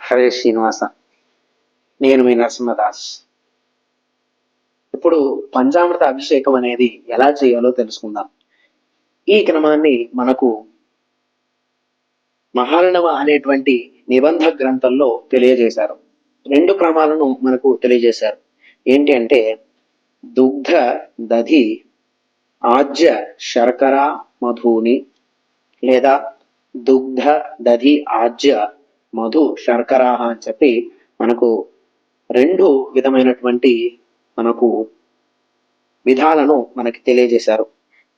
హరే శ్రీనివాస. నేను మీ నరసింహదాస్. ఇప్పుడు పంచామృత అభిషేకం అనేది ఎలా చేయాలో తెలుసుకుందాం. ఈ క్రమాన్ని మనకు మహారణవ అనేటువంటి నిబంధ గ్రంథంలో తెలియజేశారు. 2 క్రమాలను మనకు తెలియజేశారు. ఏంటి అంటే దుగ్ధ దధి ఆజ్య శర్కర మధుని, లేదా దుగ్ధ దధి ఆజ్య మధు శర్కర అని చెప్పి మనకు 2 విధమైనటువంటి మనకు విధాలను మనకి తెలియజేశారు.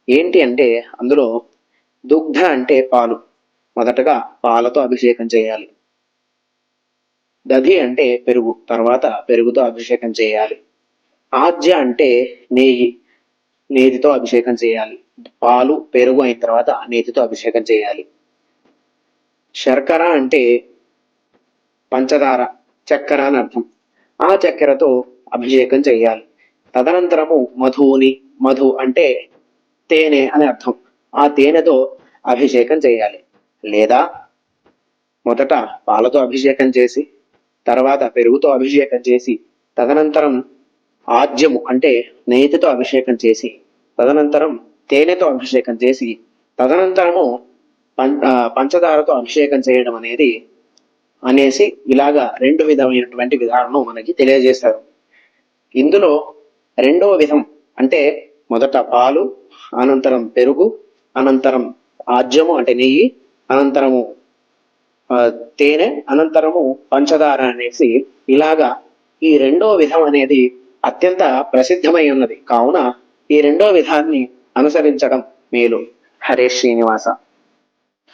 ఏంటి అంటే అందులో దుగ్ధ అంటే పాలు, మొదటగా పాలతో అభిషేకం చేయాలి. దధి అంటే పెరుగు, తర్వాత పెరుగుతో అభిషేకం చేయాలి. ఆజ్య అంటే నెయ్యి, నేతితో అభిషేకం చేయాలి. పాలు పెరుగు అయిన తర్వాత నేతితో అభిషేకం చేయాలి. శర్కర అంటే పంచదార, చక్కెర అని అర్థం. ఆ చక్కెరతో అభిషేకం చేయాలి. తదనంతరము మధుని, మధు అంటే తేనె అని అర్థం. ఆ తేనెతో అభిషేకం చేయాలి. లేదా మొదట పాలతో అభిషేకం చేసి, తర్వాత పెరుగుతో అభిషేకం చేసి, తదనంతరం ఆజ్యము అంటే నేతితో అభిషేకం చేసి, తదనంతరం తేనెతో అభిషేకం చేసి, తదనంతరము పంచదారతో అభిషేకం చేయడం అనేసి ఇలాగా 2 విధమైనటువంటి విధానం మనకి తెలియజేశారు. ఇందులో 2వ విధం అంటే మొదట పాలు, అనంతరం పెరుగు, అనంతరం ఆజ్యము అంటే నెయ్యి, అనంతరము తేనె, అనంతరము పంచదార అనేసి ఇలాగా ఈ 2వ విధం అనేది అత్యంత ప్రసిద్ధమై ఉన్నది. కావున ఈ 2వ విధాన్ని అనుసరించడం మేలు. హరే శ్రీనివాస.